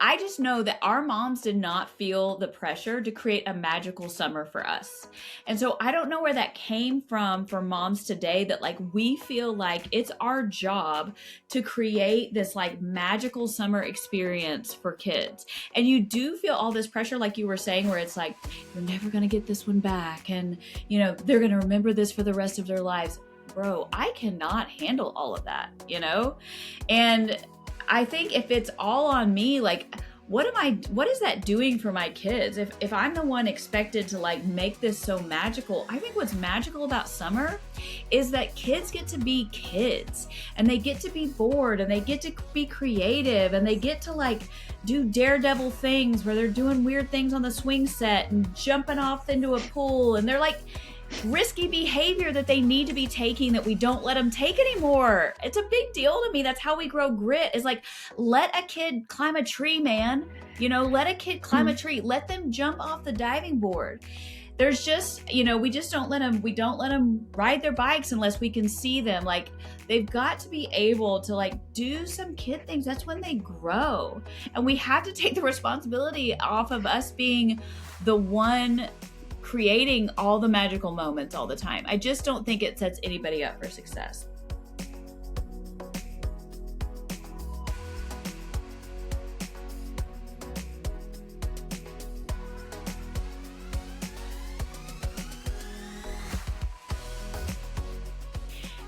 I just know that our moms did not feel the pressure to create a magical summer for us. And so I don't know where that came from for moms today, that like we feel like it's our job to create this like magical summer experience for kids. And you do feel all this pressure, like you were saying, where it's like, you're never going to get this one back. And, they're going to remember this for the rest of their lives. Bro, I cannot handle all of that. And I think if it's all on me, like, what is that doing for my kids? If I'm the one expected to like make this so magical, I think what's magical about summer is that kids get to be kids, and they get to be bored, and they get to be creative, and they get to like do daredevil things where they're doing weird things on the swing set and jumping off into a pool, and they're like risky behavior that they need to be taking that we don't let them take anymore. It's a big deal to me. That's how we grow grit, is like, let a kid climb a tree, man. Let a kid climb a tree. Let them jump off the diving board. There's just, we just don't let them ride their bikes unless we can see them. Like, they've got to be able to like do some kid things. That's when they grow. And we have to take the responsibility off of us being the one creating all the magical moments all the time. I just don't think it sets anybody up for success.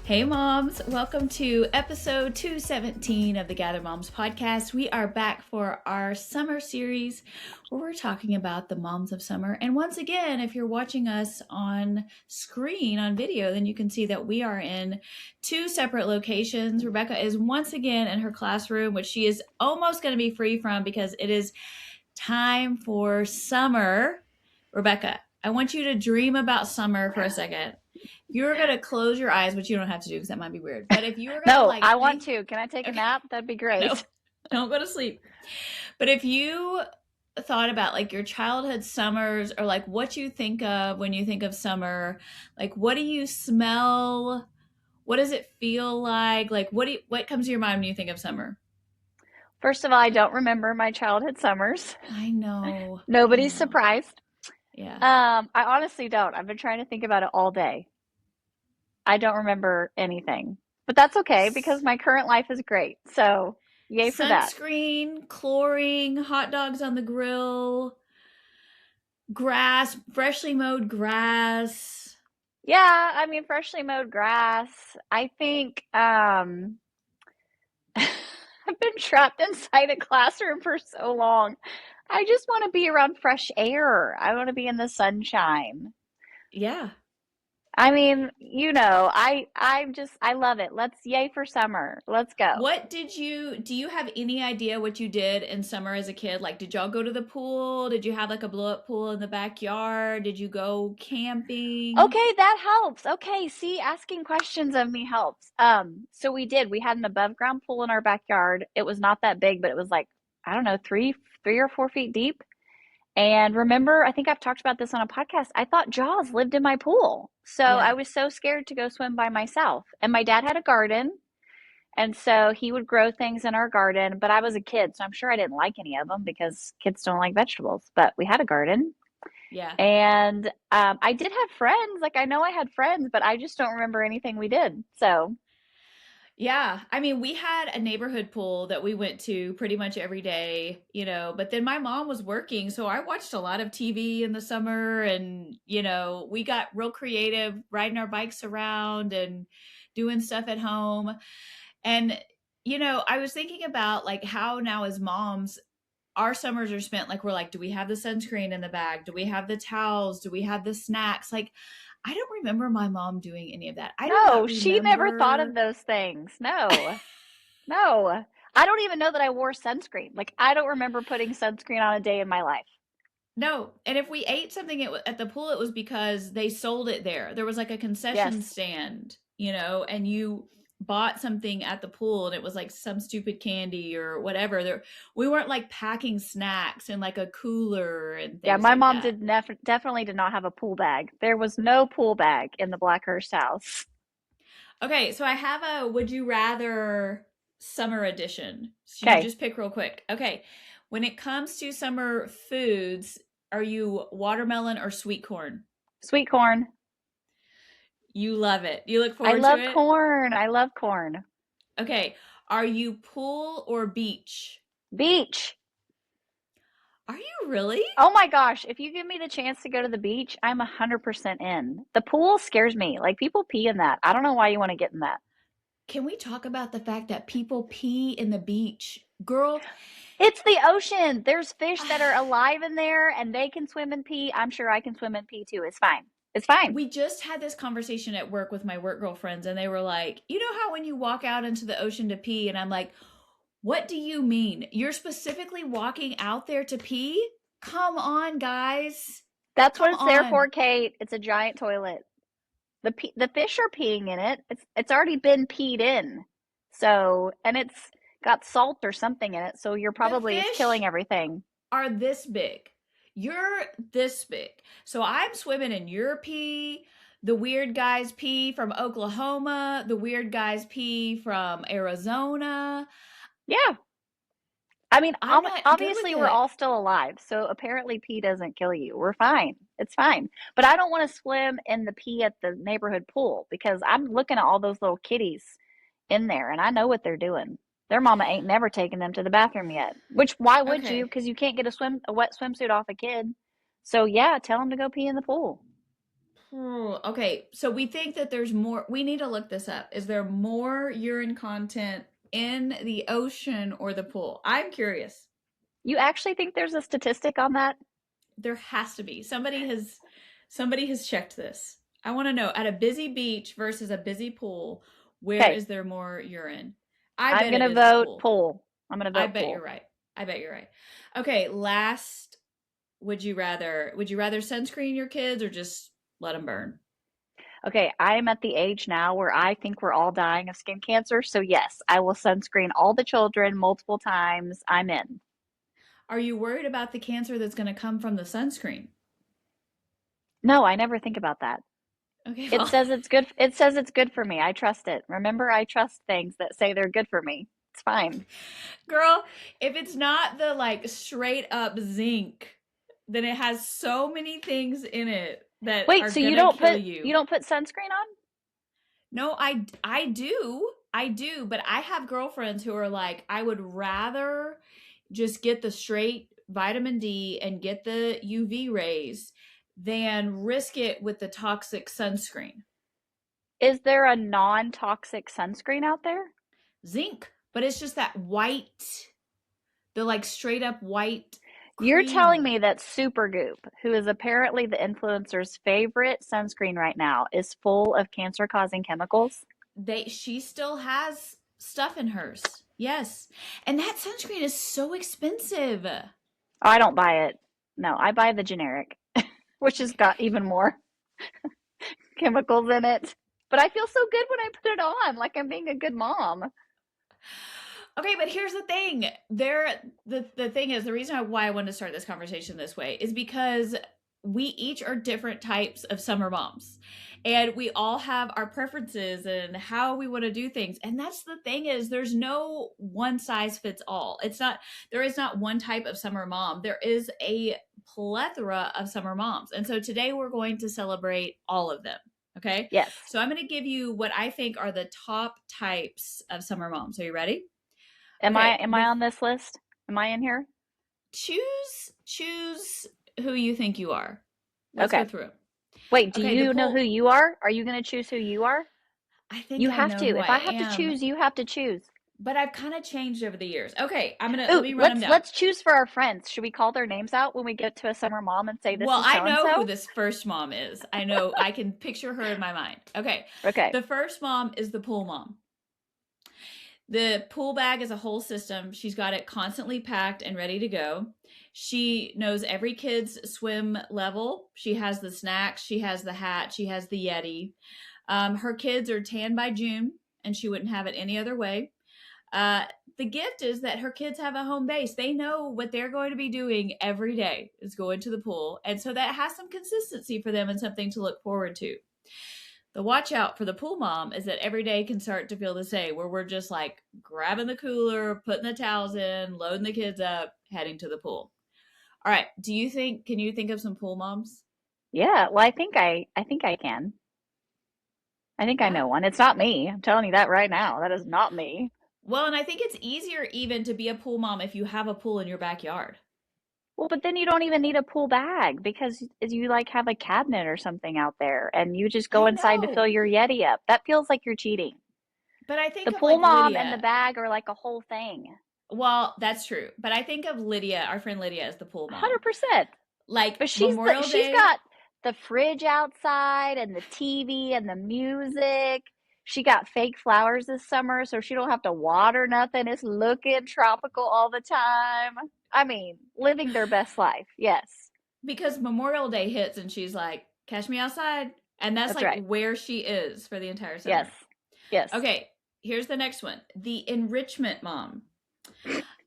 Hey moms, welcome to episode 217 of the Gather Moms podcast. We are back for our summer series where we're talking about the moms of summer. And once again, if you're watching us on screen, on video, then you can see that we are in two separate locations. Rebecca is once again in her classroom, which she is almost going to be free from because it is time for summer. Rebecca, I want you to dream about summer for a second. You're going to close your eyes, which you don't have to do because that might be weird. But if you were going to I want to. Can I take a nap? That'd be great. No, don't go to sleep. But if you thought about like your childhood summers, or like what you think of when you think of summer, like what do you smell? What does it feel like? Like what comes to your mind when you think of summer? First of all, I don't remember my childhood summers. I know. Nobody's surprised. Yeah. I honestly don't. I've been trying to think about it all day. I don't remember anything, but that's okay because my current life is great. So yay for that. Sunscreen, chlorine, hot dogs on the grill, grass, freshly mowed grass. Yeah, I mean, freshly mowed grass. I think I've been trapped inside a classroom for so long. I just want to be around fresh air. I want to be in the sunshine. Yeah. I mean, I love it. Yay for summer. Let's go. Do you have any idea what you did in summer as a kid? Like, did y'all go to the pool? Did you have like a blow up pool in the backyard? Did you go camping? Okay, that helps. Okay, see, asking questions of me helps. So we did. We had an above ground pool in our backyard. It was not that big, but it was like, I don't know, three or 4 feet deep. And remember, I think I've talked about this on a podcast. I thought Jaws lived in my pool. So Yeah. I was so scared to go swim by myself. And my dad had a garden. And so he would grow things in our garden. But I was a kid, so I'm sure I didn't like any of them because kids don't like vegetables. But we had a garden. Yeah. And I did have friends. Like, I know I had friends, but I just don't remember anything we did. So. Yeah. I mean, we had a neighborhood pool that we went to pretty much every day, but then my mom was working. So I watched a lot of TV in the summer, and, we got real creative riding our bikes around and doing stuff at home. And, I was thinking about like how now as moms, our summers are spent like, we're like, do we have the sunscreen in the bag? Do we have the towels? Do we have the snacks? Like, I don't remember my mom doing any of that. No, she never thought of those things. No, no. I don't even know that I wore sunscreen. Like, I don't remember putting sunscreen on a day in my life. No. And if we ate something at the pool, it was because they sold it there. There was like a concession stand, and you bought something at the pool and it was like some stupid candy or whatever. We weren't like packing snacks in like a cooler and things. Yeah, my like mom that. definitely did not have a pool bag. There was no pool bag in the Blackhurst house. Okay, so I have a would you rather summer edition. So Okay. you just pick real quick. Okay. When it comes to summer foods, are you watermelon or sweet corn? Sweet corn. You love it. You look I forward to love it? corn. I love corn. Okay. Are you pool or beach? Beach. Are you really? Oh my gosh, if you give me the chance to go to the beach, I'm 100% in. The pool scares me. Like people pee in that. I don't know why you want to get in that. Can we talk about the fact that people pee in the beach? Girl, It's the ocean. There's fish that are alive in there and they can swim and pee. I'm sure I can swim and pee too. It's fine. It's fine. we just had this conversation at work with my work girlfriends, and they were like, you know how when you walk out into the ocean to pee? And I'm like, what do you mean? You're specifically walking out there to pee? Come on, guys. That's what Come it's there on. for, Kate. It's a giant toilet. The fish are peeing in it. It's already been peed in. So, and it's got salt or something in it. So you're The probably it's killing fish everything. are this big. You're this big. So I'm swimming in your pee. The weird guys pee from Oklahoma. The weird guys pee from Arizona. Yeah. I mean, I'm not good with obviously we're it. all still alive. So apparently pee doesn't kill you. We're fine. It's fine. But I don't want to swim in the pee at the neighborhood pool because I'm looking at all those little kitties in there and I know what they're doing. Their mama ain't never taken them to the bathroom yet. Which why would you? Okay. Because you can't get a wet swimsuit off a kid. So yeah, tell them to go pee in the pool. Okay, so we think that there's more. We need to look this up. Is there more urine content in the ocean or the pool? I'm curious. You actually think there's a statistic on that? There has to be. Somebody has checked this. I want to know at a busy beach versus a busy pool, where Okay, is there more urine? I I'm bet it gonna is the vote pool. pool. I'm gonna I vote bet you're pool. right. I bet you're right. Okay, last, would you rather sunscreen your kids or just let them burn? Okay, I am at the age now where I think we're all dying of skin cancer. So, yes, I will sunscreen all the children multiple times. I'm in. Are you worried about the cancer that's going to come from the sunscreen? No, I never think about that. Okay, It well, says it's good. It says it's good for me. I trust it. Remember, I trust things that say they're good for me. It's fine. girl, if it's not the like straight up zinc, then it has so many things in it that Wait, are so you gonna don't kill put you. you don't put sunscreen on? No, I do. I do, but I have girlfriends who are like, I would rather just get the straight vitamin D and get the UV rays than risk it with the toxic sunscreen. Is there a non-toxic sunscreen out there? Zinc, but it's just that white, the like straight up white You're telling cream. me that Supergoop, who is apparently the influencer's favorite sunscreen right now, is full of cancer-causing chemicals? She still has stuff in hers. Yes. And that sunscreen is so expensive. Oh, I don't buy it. No, I buy the generic, which has Okay. got even more chemicals in it. But I feel so good when I put it on, like I'm being a good mom. Okay, but here's the thing. The thing is the reason why I wanted to start this conversation this way is because we each are different types of summer moms. And we all have our preferences and how we want to do things. And that's the thing is there's no one size fits all. There is not one type of summer mom. There is a plethora of summer moms. And so today we're going to celebrate all of them. Okay. Yes. So I'm going to give you what I think are the top types of summer moms. Are you ready? Am I Okay, am I on this list? Am I in here? choose who you think you are. Let's go Okay. through 'em. Wait, do Okay, the you know who poll. you are? Are you going to choose who you are? I think You I have know to. who If I I have to am, choose, you have to choose. but I've kind of changed over the years. Okay, let Ooh, me run them let's down. let's choose for our friends. Should we call their names out when we get to a summer mom and say this Well, is I so and know who so? this first mom is. I know I can picture her in my mind. Okay, Okay. the first mom is the pool mom. The pool bag is a whole system. She's got it constantly packed and ready to go. She knows every kid's swim level. She has the snacks, she has the hat, she has the Yeti. Her kids are 10 by June, and she wouldn't have it any other way. Uh, the gift is that her kids have a home base. They know what they're going to be doing every day is going to the pool. And so that has some consistency for them and something to look forward to. The watch out for the pool mom is that every day can start to feel the same, where we're just like grabbing the cooler, putting the towels in, loading the kids up. heading to the pool. All right. Can you think of some pool moms? Yeah, well, I think I can. I think I Yeah. know one. It's not me. I'm telling you that right now. That is not me. Well, and I think it's easier even to be a pool mom if you have a pool in your backyard. Well, but then you don't even need a pool bag because you like have a cabinet or something out there and you just go I inside to fill know. your Yeti up. That feels like you're cheating. But I The think of pool like mom and the Lydia. bag are like a whole thing. Well, that's true. But I think of Lydia, our friend Lydia, as the pool mom. 100%. Like But Memorial she's Day, got the fridge outside and the TV and the music. She got fake flowers this summer so she don't have to water nothing. It's looking tropical all the time. I mean, living their best life. Yes. because Memorial Day hits and she's like, catch me outside. And that's That's like right. where she is for the entire Yes. summer. Yes. Okay, here's the next one, the enrichment mom.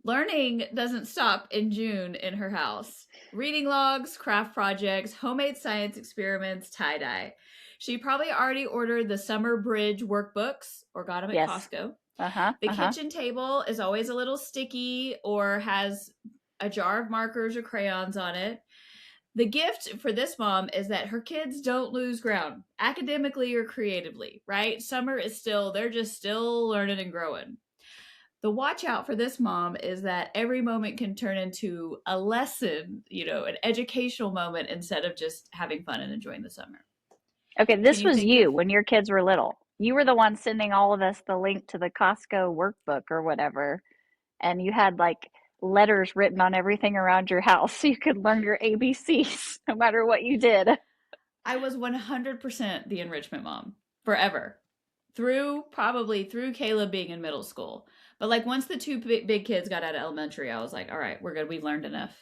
Learning doesn't stop in June in her house. Reading logs, craft projects, homemade science experiments, tie dye. She probably already ordered the summer bridge workbooks or got them at Yes. Costco. Uh-huh. The Uh-huh. kitchen table is always a little sticky or has a jar of markers or crayons on it. The gift for this mom is that her kids don't lose ground academically or creatively, right? Summer is still, they're just still learning and growing. The watch out for this mom is that every moment can turn into a lesson, an educational moment instead of just having fun and enjoying the summer. Okay, Can this you was think of you when your kids were little. You were the one sending all of us the link to the Costco workbook or whatever, and you had like letters written on everything around your house so you could learn your ABCs no matter what you did. I was 100% the enrichment mom forever through Caleb being in middle school. But like once the two big kids got out of elementary, I was like, all right, we're good. We've learned enough.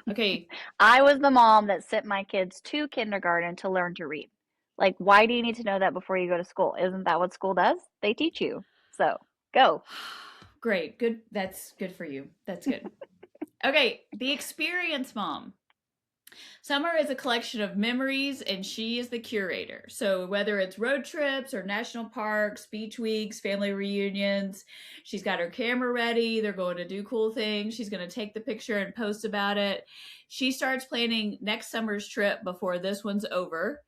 Okay. I was the mom that sent my kids to kindergarten to learn to read. Like, why do you need to know that before you go to school? Isn't that what school does? They teach you. So go. Great. Good. That's good for you. That's good. Okay. The experience mom. Summer is a collection of memories, and she is the curator. So, whether it's road trips or national parks, beach weeks, family reunions, she's got her camera ready. They're going to do cool things. She's going to take the picture and post about it. She starts planning next summer's trip before this one's over.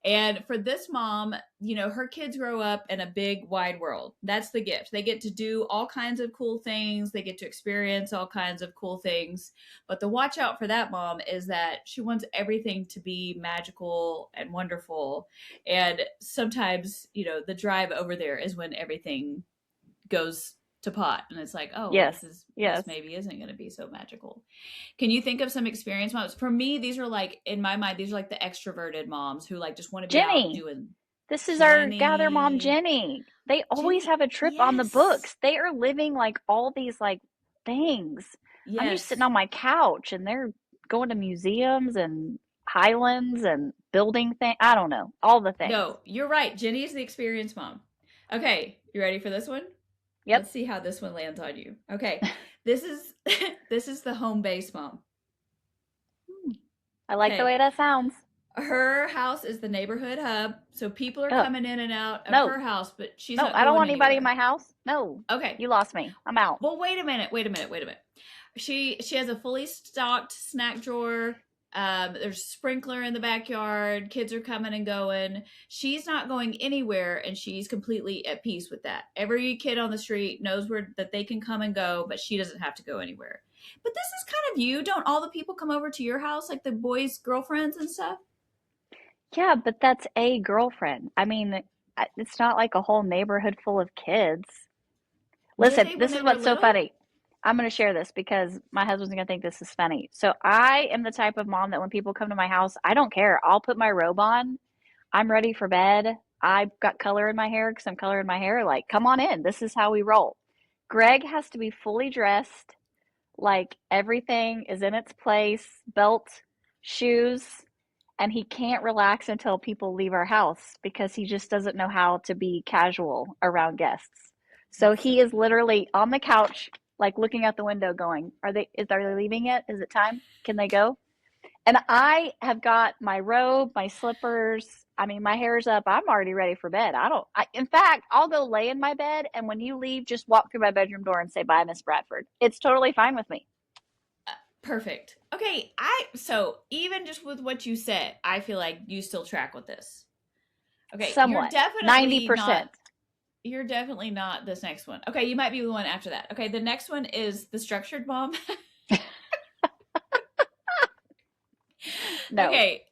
And for this mom, her kids grow up in a big, wide world. That's the gift. They get to do all kinds of cool things, they get to experience all kinds of cool things. But the watch out for that mom is that she wants everything to be magical and wonderful. And sometimes, the drive over there is when everything goes to pot and it's like, oh, well, Yes. this Yes. maybe isn't going to be so magical. Can you think of some experience moms? For me, these are like, in my mind, these are like the extroverted moms who like just want to be out Jenny. doing. This is our gather mom, Jenny. Jenny. They always Jenny, have a trip on the yes. books. They are living like all these like things. I'm just sitting Yes. on my couch and they're going to museums and highlands and building things. I don't know, all the things. No, you're right. Jenny is the experienced mom. Okay, you ready for this one? Yep. Let's see how this one lands on you. Okay. This is this is the home base mom. I like the Okay. way that sounds. Her house is the neighborhood hub, so people are Ugh. coming in and out of No, her house, but she's no, not I don't going want anybody in anywhere. my house. No, Okay. you lost me. I'm out. Well, wait a minute. Wait a minute. Wait a minute. She has a fully stocked snack drawer. There's a sprinkler in the backyard. Kids are coming and going. She's not going anywhere, and she's completely at peace with that. Every kid on the street knows where that they can come and go, but she doesn't have to go anywhere. But this is kind of you. Don't all the people come over to your house, like the boys' girlfriends and stuff? Yeah, but that's a girlfriend. I mean, it's not like a whole neighborhood full of kids. Were Listen, they when this they is were what's so little? funny. I'm going to share this because my husband's going to think this is funny. So I am the type of mom that when people come to my house, I don't care. I'll put my robe on. I'm ready for bed. I've got color in my hair because I'm coloring my hair. Like, come on in. This is how we roll. Greg has to be fully dressed, like everything is in its place, belt, shoes, and he can't relax until people leave our house because he just doesn't know how to be casual around guests. So That's so he is cute. literally on the couch, like looking out the window, going, "Are they leaving yet? Is it time? Can they go?" And I have got my robe, my slippers. I mean, my hair's up. I'm already ready for bed. In fact, I'll go lay in my bed. And when you leave, just walk through my bedroom door and say, "Bye, Miss Bradford." It's totally fine with me. Perfect. Okay, so even just with what you said, I feel like you still track with this. Okay, Somewhat. 90%. you're definitely not this next one. Okay, you might be the one after that. Okay, the next one is the structured mom. No. Okay,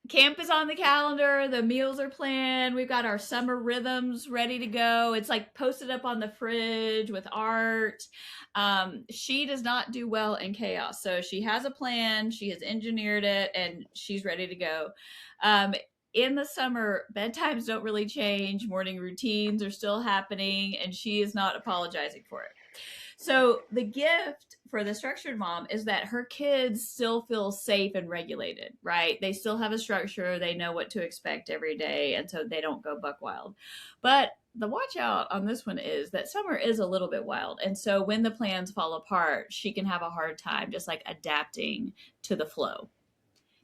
camp is on the calendar, the meals are planned, we've got our summer rhythms ready to go. It's like posted up on the fridge with art. She does not do well in chaos, so she has a plan, she has engineered it, and she's ready to go. um, in the summer, bedtimes don't really change, morning routines are still happening, and she is not apologizing for it. So the gift for the structured mom is that her kids still feel safe and regulated, right? They still have a structure, they know what to expect every day, and so they don't go buck wild. But the watch out on this one is that summer is a little bit wild. And so when the plans fall apart, she can have a hard time just like adapting to the flow.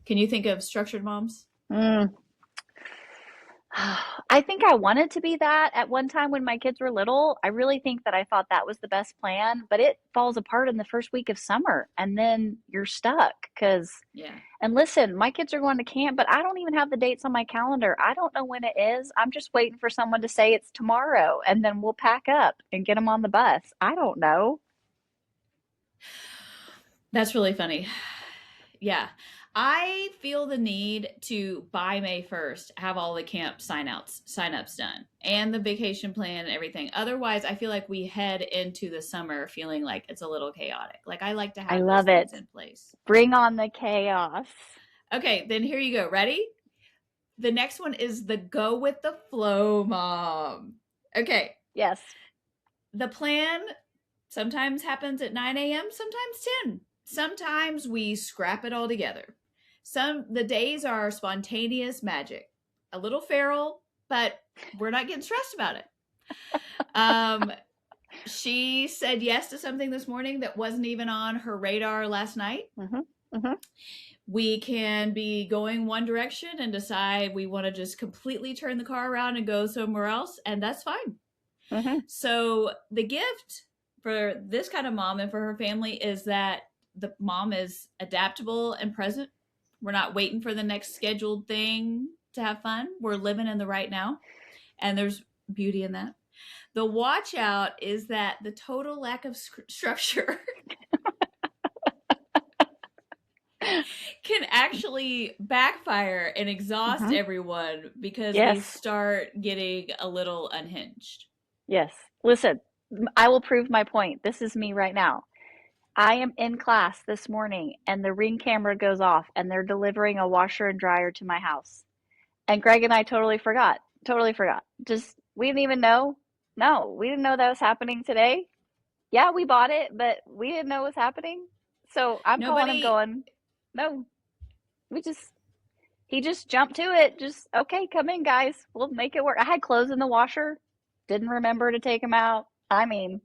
Can you think of structured moms? Mm. I think I wanted to be that at one time when my kids were little. I really think that I thought that was the best plan, but it falls apart in the first week of summer and then you're stuck because, Yeah. and listen, my kids are going to camp, but I don't even have the dates on my calendar. I don't know when it is. I'm just waiting for someone to say it's tomorrow and then we'll pack up and get them on the bus. I don't know. That's really funny. Yeah. I feel the need to by May 1st have all the camp sign ups done and the vacation plan and everything. Otherwise, I feel like we head into the summer feeling like it's a little chaotic. Like I like to I have those love it. things in place. Bring on the chaos. Okay, then here you go. Ready? The next one is the go with the flow mom. Okay. Yes. The plan sometimes happens at 9 a.m., sometimes 10. Sometimes we scrap it all together. The days are spontaneous magic. A little feral, but we're not getting stressed about it. Um, she said yes to something this morning that wasn't even on her radar last night. Mm-hmm. Mm-hmm. We can be going one direction and decide we want to just completely turn the car around and go somewhere else, and that's fine. Mm-hmm. So the gift for this kind of mom and for her family is that the mom is adaptable and present. We're not waiting for the next scheduled thing to have fun. We're living in the right now, and there's beauty in that. The watch out is that the total lack of structure can actually backfire and exhaust Mm-hmm. everyone because they Yes. start getting a little unhinged. Yes. Listen, I will prove my point. This is me right now. I am in class this morning and the Ring camera goes off and they're delivering a washer and dryer to my house. And Greg and I totally forgot. Totally forgot. Just, we didn't even know. No, we didn't know that was happening today. Yeah, we bought it, but we didn't know it was happening. So I'm calling him Nobody going, no, we just, he just jumped to it. Just, okay, come in, guys. We'll make it work. I had clothes in the washer. Didn't remember to take them out. I mean,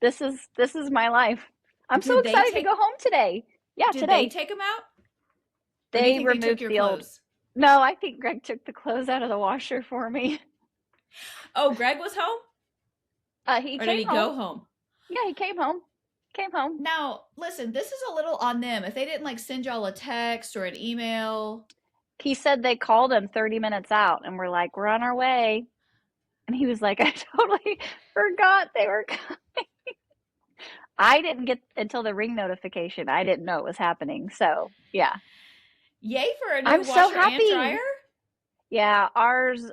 this is my life. I'm so did they excited to go take home today. Yeah, did they today. take them out? Or do you They think they took removed your the old. clothes? No, I think Greg took the clothes out of the washer for me. Oh, Greg was home? He Or did came he home. go home? Yeah, he came home. Came home. Now, listen, this is a little on them. If they didn't like send y'all a text or an email. He said they called him 30 minutes out and were like, we're on our way. And he was like, I totally forgot they were coming. I didn't get until the Ring notification. I didn't know it was happening. So, yeah. Yay for a new I'm so washer and dryer? happy. Yeah, ours,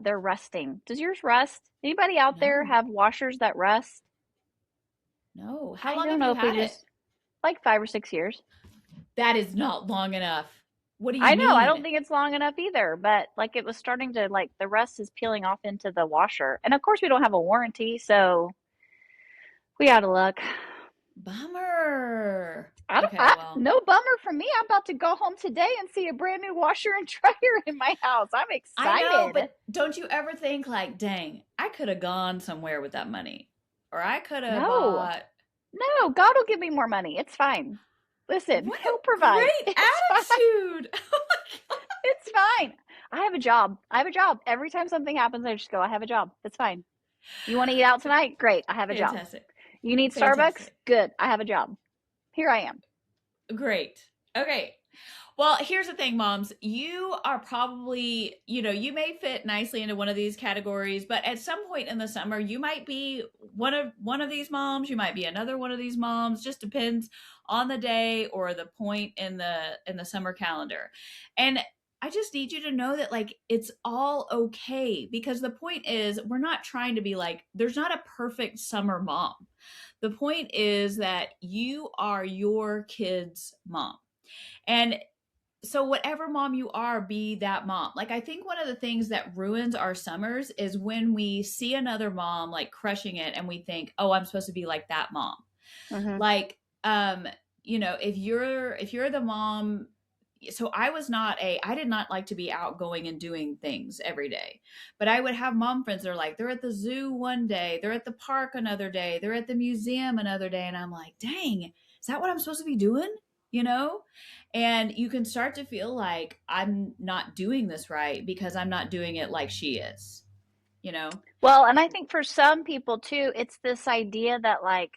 they're rusting. Does yours rust? Anybody out there No. have washers that rust? No. How I long don't have know you if we had it? just, like 5 or 6 years. That is not long enough. What do you I know, I don't mean? think it's long enough either, but like it was starting to, like, the rust is peeling off into the washer. And of course, we don't have a warranty, so we out of luck. Bummer. I don't, Okay, well, no bummer for me. I'm about to go home today and see a brand new washer and dryer in my house. I'm I know, excited. but don't you ever think like, dang, I could have gone somewhere with that money. Or I could have No, bought. no, God will give me more money. It's fine. Listen, What he'll a provide. great It's fine. attitude. It's fine. I have a job. I have a job. Every time something happens, I just go, I have a job. It's fine. You want to eat out tonight? Great. I have a job. Fantastic. You need Starbucks? Fantastic. Good. I have a job. Here I am. Great. Okay. Well, here's the thing, moms. You are probably, you may fit nicely into one of these categories, but at some point in the summer, you might be one of these moms, you might be another one of these moms, just depends on the day or the point in the summer calendar. And I just need you to know that like it's all okay because the point is we're not trying to be like there's not a perfect summer mom. The point is that you are your kid's mom. And so whatever mom you are, be that mom. Like I think one of the things that ruins our summers is when we see another mom like crushing it and we think, "Oh, I'm supposed to be like that mom." Hmm. Like if you're the mom, so I did not like to be outgoing and doing things every day. But I would have mom friends that are like they're at the zoo one day, they're at the park another day, they're at the museum another day, and I'm like, "Dang, is that what I'm supposed to be doing?" You know? And you can start to feel like I'm not doing this right because I'm not doing it like she is, you know? Well, and I think for some people too, it's this idea that like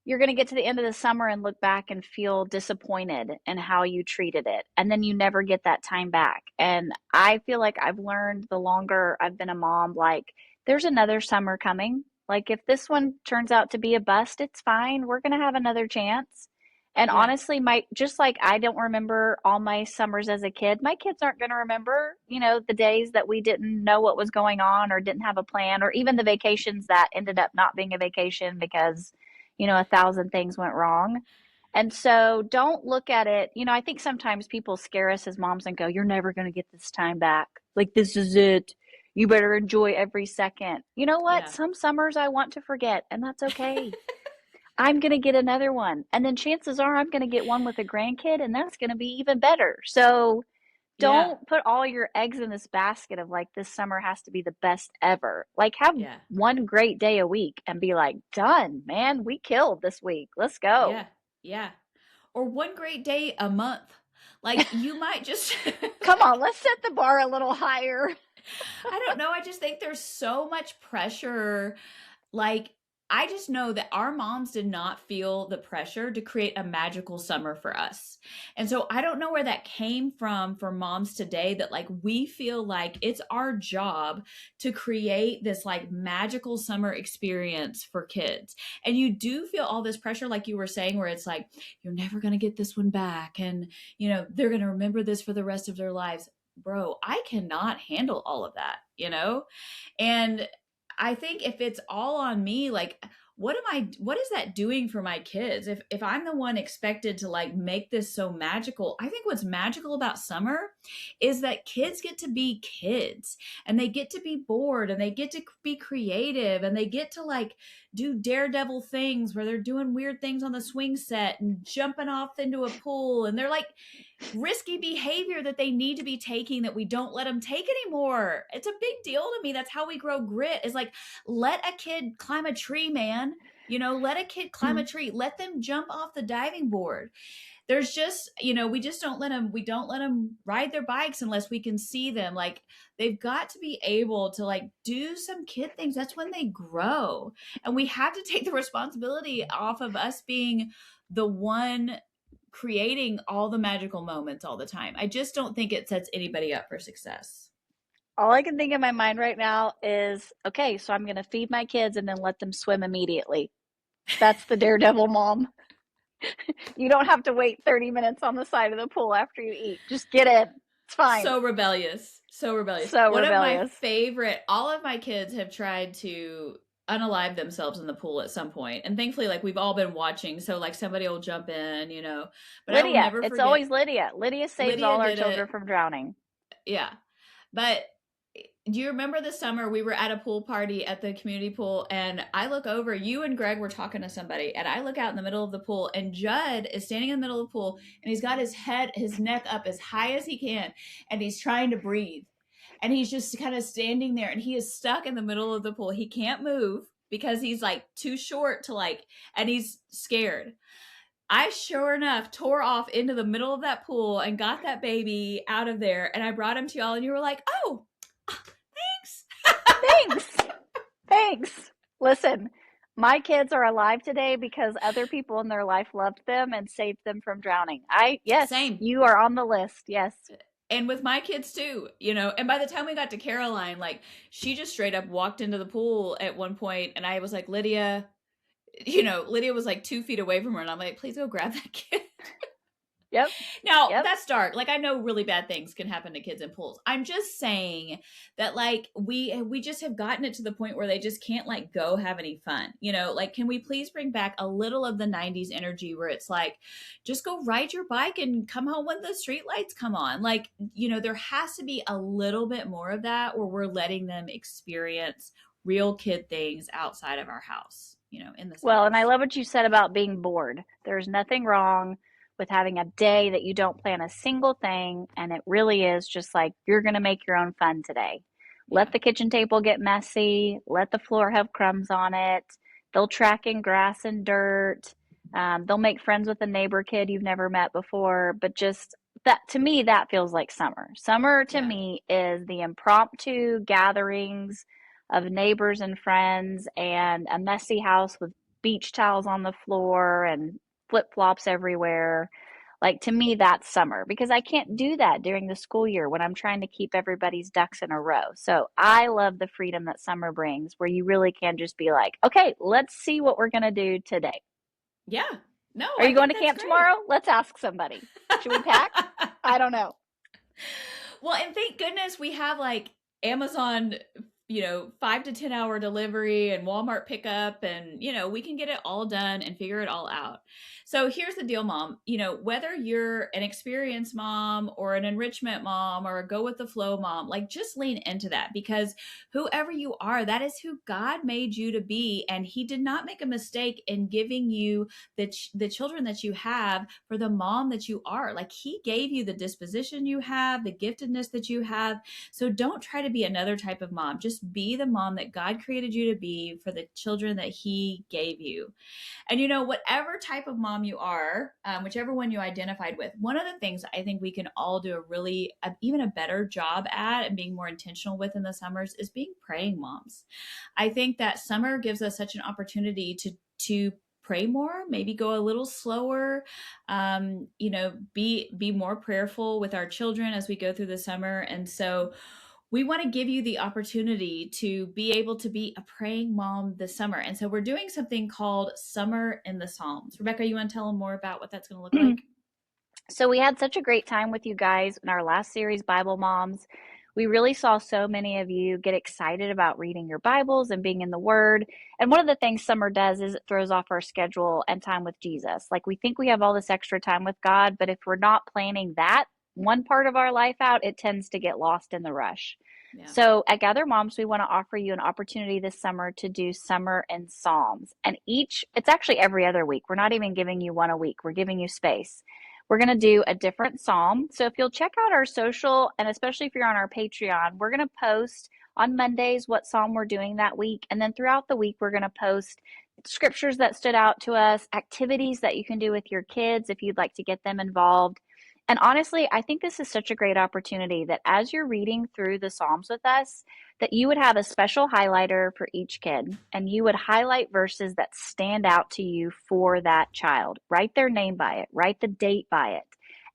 you're going to get to the end of the summer and look back and feel disappointed in how you treated it. And then you never get that time back. And I feel like I've learned the longer I've been a mom, like there's another summer coming. Like if this one turns out to be a bust, it's fine. We're going to have another chance. And Yeah. honestly, my just like I don't remember all my summers as a kid, my kids aren't going to remember, the days that we didn't know what was going on or didn't have a plan, or even the vacations that ended up not being a vacation because a thousand things went wrong. And so don't look at it. I think sometimes people scare us as moms and go, "You're never going to get this time back. Like, this is it. You better enjoy every second." You know what? Yeah. Some summers I want to forget, and that's okay. I'm going to get another one. And then chances are I'm going to get one with a grandkid, and that's going to be even better. So Yeah. don't put all your eggs in this basket of like, this summer has to be the best ever. Like, have Yeah. one great day a week and be like, done, man. We killed this week. Let's go. Yeah. Yeah. Or one great day a month. Like you might just Come on, let's set the bar a little higher. I don't know, I just think there's so much pressure. Like, I just know that our moms did not feel the pressure to create a magical summer for us. And so I don't know where that came from for moms today that like we feel like it's our job to create this like magical summer experience for kids. And you do feel all this pressure like you were saying where it's like you're never going to get this one back and they're going to remember this for the rest of their lives. Bro, I cannot handle all of that, And I think if it's all on me, like what is that doing for my kids? If I'm the one expected to like make this so magical, I think what's magical about summer is that kids get to be kids and they get to be bored and they get to be creative and they get to like do daredevil things where they're doing weird things on the swing set and jumping off into a pool and they're like risky behavior that they need to be taking that we don't let them take anymore. It's a big deal to me. That's how we grow grit. Is like let a kid climb a tree, man. Let a kid climb a tree. Let them jump off the diving board. There's just, we don't let them ride their bikes unless we can see them. Like they've got to be able to like do some kid things. That's when they grow. And we have to take the responsibility off of us being the one creating all the magical moments all the time. I just don't think it sets anybody up for success. All I can think in my mind right now is, okay, so I'm going to feed my kids and then let them swim immediately. That's the daredevil mom. You don't have to wait 30 minutes on the side of the pool after you eat. Just get in. It's fine. So rebellious. So rebellious. So One of my rebellious. favorite, all of my kids have tried to unalive themselves in the pool at some point. And thankfully, like we've all been watching. So like somebody will jump in. But I will Lydia. never It's forget always Lydia. Lydia saves Lydia all our did it. children from drowning. Yeah. But do you remember the summer we were at a pool party at the community pool and I look over, you and Greg were talking to somebody and I look out in the middle of the pool and Judd is standing in the middle of the pool and he's got his neck up as high as he can and he's trying to breathe. And he's just kind of standing there and he is stuck in the middle of the pool. He can't move because he's like too short to like, and he's scared. I sure enough tore off into the middle of that pool and got that baby out of there. And I brought him to y'all and you were like, "Oh, thanks." Thanks. Thanks. Listen, My kids are alive today because other people in their life loved them and saved them from drowning. Yes, Same. you are on the list. Yes. And with my kids too, you know, and by the time we got to Caroline, like she just straight up walked into the pool at one point and I was like, Lydia, you know, Lydia was like 2 feet away from her and I'm like, please go grab that kid. Yep. Now, Yep. that's dark. Like I know really bad things can happen to kids in pools. I'm just saying that like we just have gotten it to the point where they just can't like go have any fun. You know, like can we please bring back a little of the 90s energy where it's like just go ride your bike and come home when the street lights come on. Like, you know, there has to be a little bit more of that where we're letting them experience real kid things outside of our house, you know, in the Well, and I summers. love what you said about being bored. There's nothing wrong with having a day that you don't plan a single thing, and it really is just like you're going to make your own fun today. Yeah. Let the kitchen table get messy, let the floor have crumbs on it. They'll track in grass and dirt. They'll make friends with a neighbor kid you've never met before, but just that to me, that feels like summer. Summer to Yeah. me is the impromptu gatherings of neighbors and friends and a messy house with beach towels on the floor and flip flops everywhere. Like to me, that's summer because I can't do that during the school year when I'm trying to keep everybody's ducks in a row. So I love the freedom that summer brings where you really can just be like, okay, let's see what we're going to do today. Yeah. No, Are I you going think to that's camp great. tomorrow? Let's ask somebody. Should we pack? I don't know. Well, and thank goodness we have like Amazon, you know, 5 to 10 hour delivery and Walmart pickup, and you know, we can get it all done and figure it all out. So here's the deal, mom. You know, whether you're an experienced mom or an enrichment mom or a go with the flow mom, like just lean into that because whoever you are, that is who God made you to be. And He did not make a mistake in giving you the children that you have for the mom that you are. Like He gave you the disposition you have, the giftedness that you have. So don't try to be another type of mom. Just be the mom that God created you to be for the children that He gave you. And you know, whatever type of mom you are, whichever one you identified with, one of the things I think we can all do a really, even a better job at and being more intentional with in the summers is being praying moms. I think that summer gives us such an opportunity to pray more, maybe go a little slower, you know, be more prayerful with our children as we go through the summer. And so we want to give you the opportunity to be able to be a praying mom this summer. And so we're doing something called Summer in the Psalms. Rebecca, you want to tell them more about what that's going to look like? So we had such a great time with you guys in our last series, Bible Moms. We really saw so many of you get excited about reading your Bibles and being in the Word. And one of the things summer does is it throws off our schedule and time with Jesus. Like we think we have all this extra time with God, but if we're not planning that one part of our life out, it tends to get lost in the rush. Yeah. So at Gather Moms, we want to offer you an opportunity this summer to do Summer in Psalms. And it's actually every other week. We're not even giving you one a week, we're giving you space. We're going to do a different psalm. So if you'll check out our social, and especially if you're on our Patreon, we're going to post on Mondays what psalm we're doing that week. And then throughout the week, we're going to post scriptures that stood out to us, activities that you can do with your kids if you'd like to get them involved. And honestly, I think this is such a great opportunity that as you're reading through the Psalms with us, that you would have a special highlighter for each kid and you would highlight verses that stand out to you for that child. Write their name by it, write the date by it,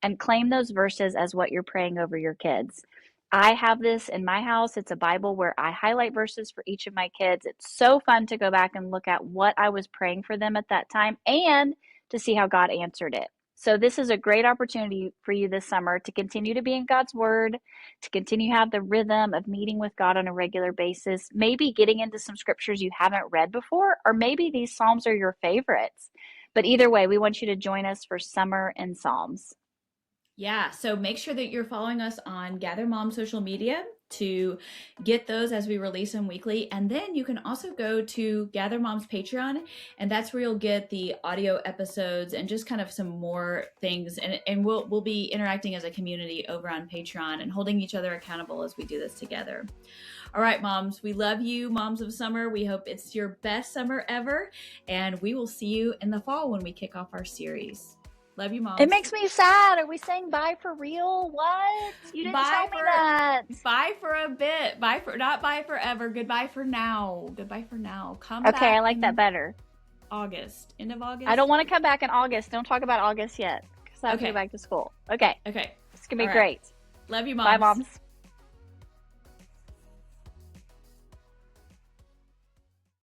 and claim those verses as what you're praying over your kids. I have this in my house. It's a Bible where I highlight verses for each of my kids. It's so fun to go back and look at what I was praying for them at that time and to see how God answered it. So this is a great opportunity for you this summer to continue to be in God's Word, to continue to have the rhythm of meeting with God on a regular basis, maybe getting into some scriptures you haven't read before, or maybe these Psalms are your favorites. But either way, we want you to join us for Summer in Psalms. Yeah, so make sure that you're following us on Gather Mom social media to get those as we release them weekly. And then you can also go to Gather Mom's Patreon, and that's where you'll get the audio episodes and just kind of some more things. And we'll be interacting as a community over on Patreon and holding each other accountable as we do this together. All right, moms, we love you, moms of summer. We hope it's your best summer ever, and we will see you in the fall when we kick off our series. Love you, It moms. makes me sad. Are we saying bye for real? What? You didn't tell me that. Bye for a bit. Not bye forever. Goodbye for now. Goodbye for now. Come Okay, I back like that in better. August. End of August. I don't want to come back in August. Don't talk about August yet because I have to go back to school. Okay. Okay. It's going to be All right. great. Love you, moms. Bye, moms.